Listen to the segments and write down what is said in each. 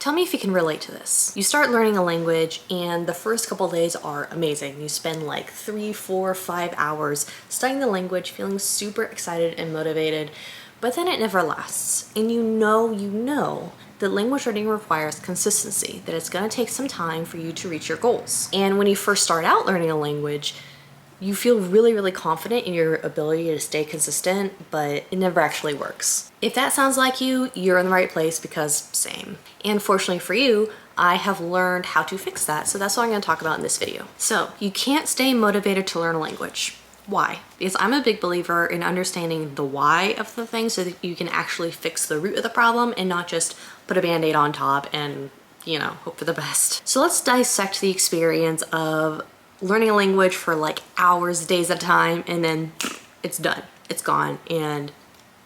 Tell me if you can relate to this. You start learning a language and the first couple days are amazing. You spend like 3, 4, 5 hours studying the language, feeling super excited and motivated, but then it never lasts. And you know that language learning requires consistency, that it's gonna take some time for you to reach your goals. And when you first start out learning a language, you feel really confident in your ability to stay consistent, but it never actually works. If that sounds like you, you're in the right place because same. And fortunately for you, I have learned how to fix that, so that's what I'm gonna talk about in this video. So, you can't stay motivated to learn a language. Why? Because I'm a big believer in understanding the why of the thing so that you can actually fix the root of the problem and not just put a band-aid on top and, hope for the best. So let's dissect the experience of learning a language for like hours, days at a time, and then it's done. It's gone, and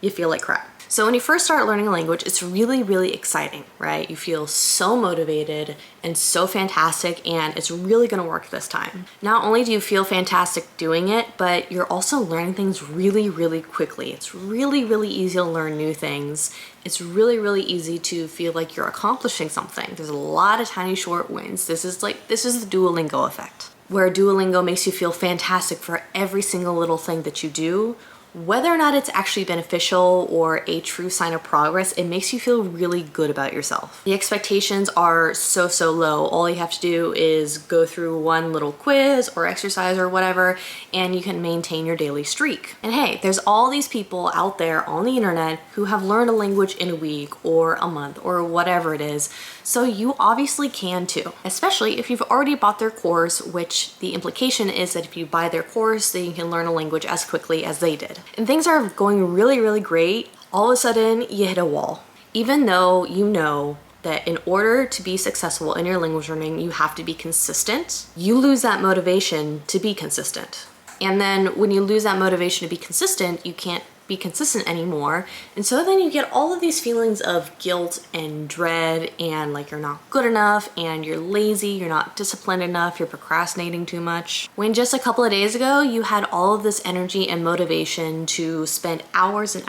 you feel like crap. So when you first start learning a language, it's really exciting, right? You feel so motivated and so fantastic, and it's really gonna work this time. Not only do you feel fantastic doing it, but you're also learning things really quickly. It's really easy to learn new things. It's really easy to feel like you're accomplishing something. There's a lot of tiny short wins. This is the Duolingo effect, where Duolingo makes you feel fantastic for every single little thing that you do. Whether or not it's actually beneficial or a true sign of progress, it makes you feel really good about yourself. The expectations are so low. All you have to do is go through one little quiz or exercise or whatever, and you can maintain your daily streak. And hey, there's all these people out there on the internet who have learned a language in a week or a month or whatever it is, so you obviously can too. Especially if you've already bought their course, which the implication is that if you buy their course, then you can learn a language as quickly as they did. And things are going really great, all of a sudden you hit a wall. Even though you know that in order to be successful in your language learning, you have to be consistent, you lose that motivation to be consistent. And then when you lose that motivation to be consistent, you can't be consistent anymore. And so then you get all of these feelings of guilt and dread and like you're not good enough and you're lazy, you're not disciplined enough, you're procrastinating too much. When just a couple of days ago, you had all of this energy and motivation to spend hours and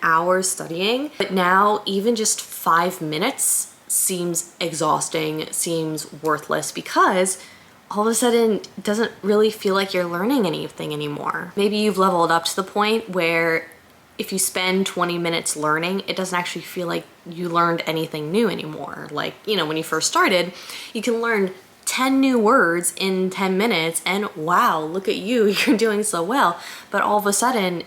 hours studying, but now even just 5 minutes seems exhausting, seems worthless because all of a sudden it doesn't really feel like you're learning anything anymore. Maybe you've leveled up to the point where if you spend 20 minutes learning, it doesn't actually feel like you learned anything new anymore. Like, when you first started, you can learn 10 new words in 10 minutes and wow, look at you, you're doing so well. But all of a sudden,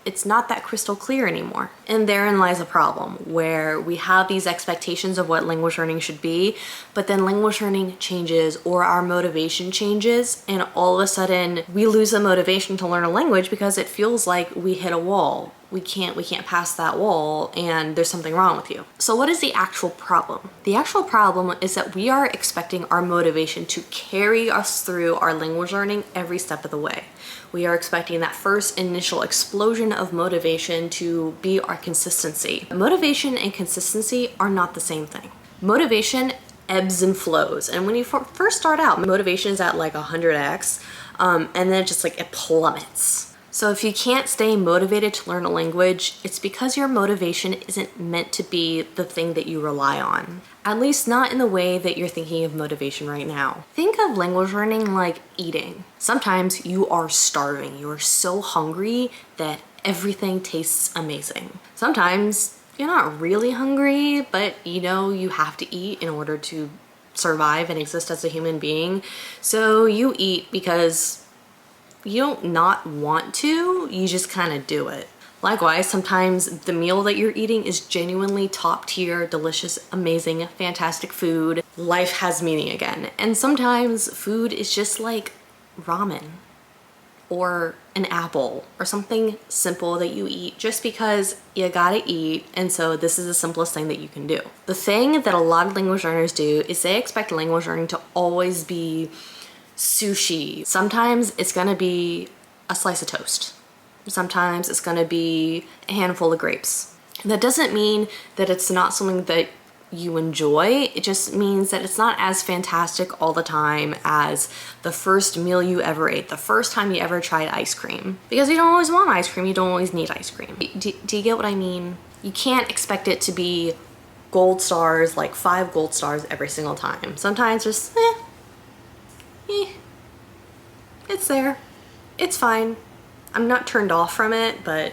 it's not that crystal clear anymore. And therein lies a problem where we have these expectations of what language learning should be, but then language learning changes or our motivation changes, and all of a sudden we lose the motivation to learn a language because it feels like we hit a wall. We can't pass that wall and there's something wrong with you. So what is the actual problem? The actual problem is that we are expecting our motivation to carry us through our language learning every step of the way. We are expecting that first initial explosion of motivation to be our consistency. Motivation and consistency are not the same thing. Motivation ebbs and flows. And when you first start out, motivation is at like 100x, and then it just it plummets. So if you can't stay motivated to learn a language, it's because your motivation isn't meant to be the thing that you rely on. At least not in the way that you're thinking of motivation right now. Think of language learning like eating. Sometimes you are starving. You are so hungry that everything tastes amazing. Sometimes you're not really hungry, but you have to eat in order to survive and exist as a human being. So you eat because you don't not want to, you just kind of do it. Likewise, sometimes the meal that you're eating is genuinely top tier, delicious, amazing, fantastic food. Life has meaning again. And sometimes food is just like ramen or an apple or something simple that you eat just because you gotta eat, and so this is the simplest thing that you can do. The thing that a lot of language learners do is they expect language learning to always be sushi. Sometimes it's gonna be a slice of toast. Sometimes it's gonna be a handful of grapes. That doesn't mean that it's not something that you enjoy. It just means that it's not as fantastic all the time as the first meal you ever ate, the first time you ever tried ice cream. Because you don't always want ice cream, you don't always need ice cream. Do you get what I mean? You can't expect it to be gold stars, like 5 gold stars every single time. Sometimes just, it's there. It's fine. I'm not turned off from it, but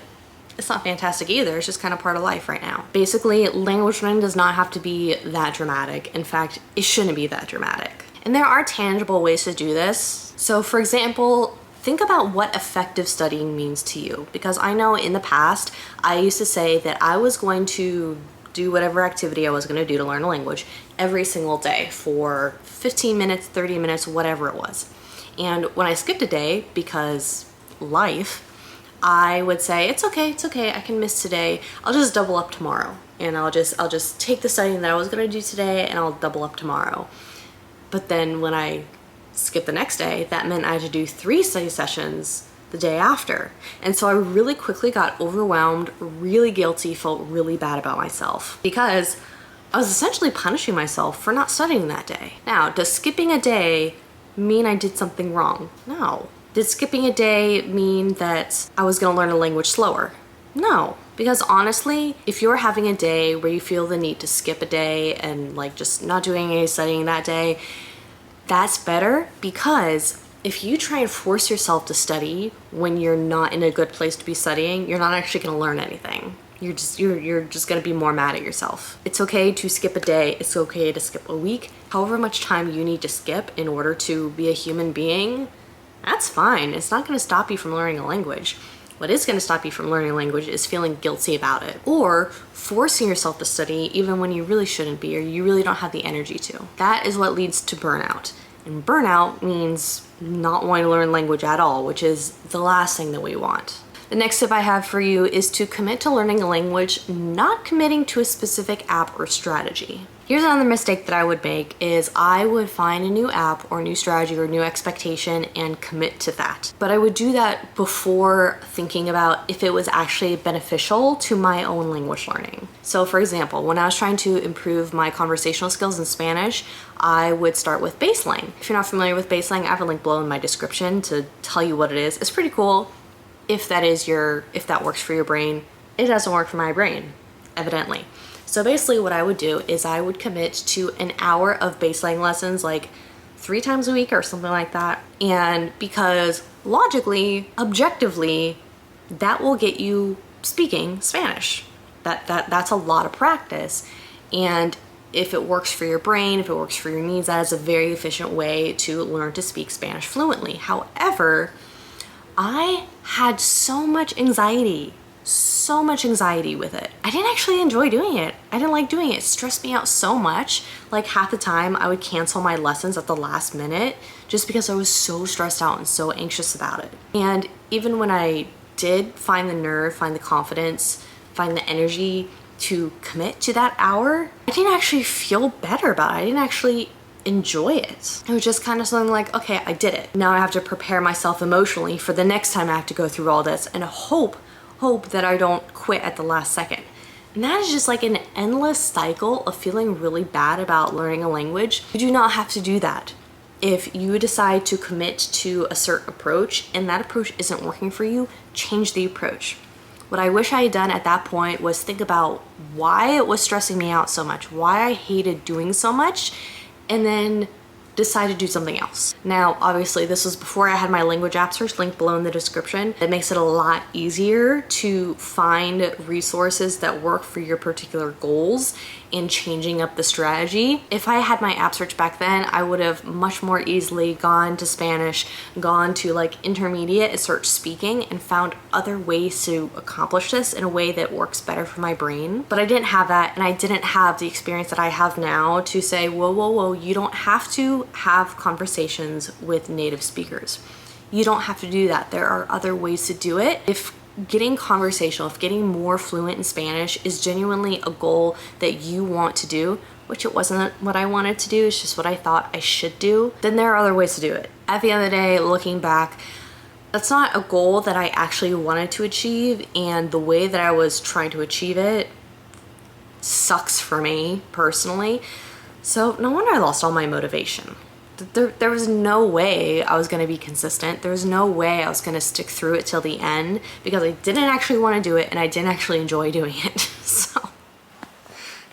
it's not fantastic either. It's just kind of part of life right now. Basically, language learning does not have to be that dramatic. In fact, it shouldn't be that dramatic. And there are tangible ways to do this. So for example, think about what effective studying means to you. Because I know in the past, I used to say that I was going to do whatever activity I was going to do to learn a language every single day for 15 minutes, 30 minutes, whatever it was. And when I skipped a day because life, I would say, it's okay, I can miss today. I'll just double up tomorrow. And I'll just take the studying that I was going to do today and I'll double up tomorrow. But then when I skipped the next day, that meant I had to do 3 study sessions the day after. And so I really quickly got overwhelmed, really guilty, felt really bad about myself because I was essentially punishing myself for not studying that day. Now, does skipping a day mean I did something wrong? No. Did skipping a day mean that I was going to learn a language slower? No. Because honestly, if you're having a day where you feel the need to skip a day and like just not doing any studying that day, that's better, because if you try and force yourself to study when you're not in a good place to be studying, you're not actually going to learn anything. You're just going to be more mad at yourself. It's okay to skip a day. It's okay to skip a week. However much time you need to skip in order to be a human being, that's fine. It's not going to stop you from learning a language. What is going to stop you from learning a language is feeling guilty about it or forcing yourself to study even when you really shouldn't be or you really don't have the energy to. That is what leads to burnout. And burnout means not wanting to learn language at all, which is the last thing that we want. The next tip I have for you is to commit to learning a language, not committing to a specific app or strategy. Here's another mistake that I would make is I would find a new app or new strategy or new expectation and commit to that. But I would do that before thinking about if it was actually beneficial to my own language learning. So for example, when I was trying to improve my conversational skills in Spanish, I would start with baseline. If you're not familiar with baseline, I have a link below in my description to tell you what it is. It's pretty cool if that works for your brain. It doesn't work for my brain, evidently. So basically what I would do is I would commit to an hour of baseline lessons, like 3 times a week or something like that. And because logically, objectively, that will get you speaking Spanish. That's a lot of practice. And if it works for your brain, if it works for your needs, that is a very efficient way to learn to speak Spanish fluently. However, I had so much anxiety with it. I didn't actually enjoy doing it. I didn't like doing it. It stressed me out so much. Like half the time I would cancel my lessons at the last minute just because I was so stressed out and so anxious about it. And even when I did find the nerve, find the confidence, find the energy to commit to that hour, I didn't actually feel better about it. I didn't actually enjoy it. It was just kind of something like, okay, I did it. Now I have to prepare myself emotionally for the next time I have to go through all this and hope that I don't quit at the last second. And that is just like an endless cycle of feeling really bad about learning a language. You do not have to do that. If you decide to commit to a certain approach and that approach isn't working for you, change the approach. What I wish I had done at that point was think about why it was stressing me out so much, why I hated doing so much, and then decide to do something else. Now, obviously, this was before I had my language app search linked below in the description. It makes it a lot easier to find resources that work for your particular goals in changing up the strategy. If I had my app search back then, I would have much more easily gone to Spanish, gone to like intermediate and searched speaking and found other ways to accomplish this in a way that works better for my brain. But I didn't have that, and I didn't have the experience that I have now to say, whoa, you don't have to have conversations with native speakers. You don't have to do that. There are other ways to do it. If getting conversational, if getting more fluent in Spanish is genuinely a goal that you want to do, which it wasn't what I wanted to do, it's just what I thought I should do, then there are other ways to do it. At the end of the day, looking back, that's not a goal that I actually wanted to achieve, and the way that I was trying to achieve it sucks for me personally. So no wonder I lost all my motivation. There was no way I was going to be consistent. There was no way I was going to stick through it till the end because I didn't actually want to do it and I didn't actually enjoy doing it. So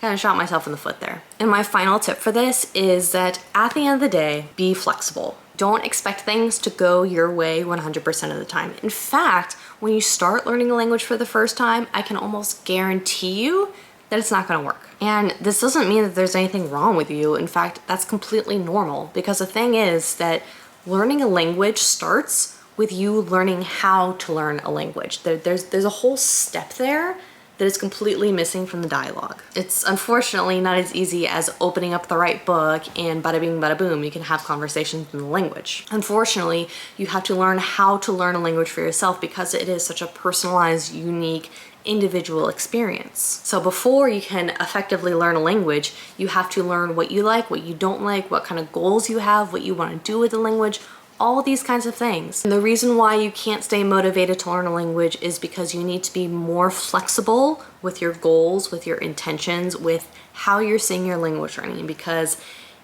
Kind of shot myself in the foot there. And my final tip for this is that at the end of the day, be flexible. Don't expect things to go your way 100% of the time. In fact, when you start learning a language for the first time, I can almost guarantee you that it's not gonna work. And this doesn't mean that there's anything wrong with you. In fact, that's completely normal, because the thing is that learning a language starts with you learning how to learn a language. There's a whole step there that is completely missing from the dialogue. It's unfortunately not as easy as opening up the right book and bada bing bada boom, you can have conversations in the language. Unfortunately, you have to learn how to learn a language for yourself because it is such a personalized, unique, individual experience. So before you can effectively learn a language, you have to learn what you like, what you don't like, what kind of goals you have, what you want to do with the language, all these kinds of things. And the reason why you can't stay motivated to learn a language is because you need to be more flexible with your goals, with your intentions, with how you're seeing your language learning. Because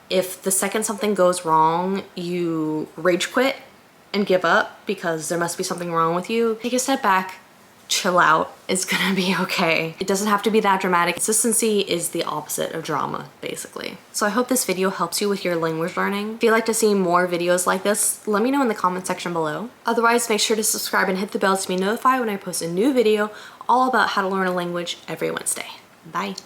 if the second something goes wrong, you rage quit and give up because there must be something wrong with you, take a step back, chill out, it's gonna be okay. It doesn't have to be that dramatic. Consistency is the opposite of drama, basically. So I hope this video helps you with your language learning. If you'd like to see more videos like this, let me know in the comment section below. Otherwise, make sure to subscribe and hit the bell to be notified when I post a new video all about how to learn a language every Wednesday. Bye.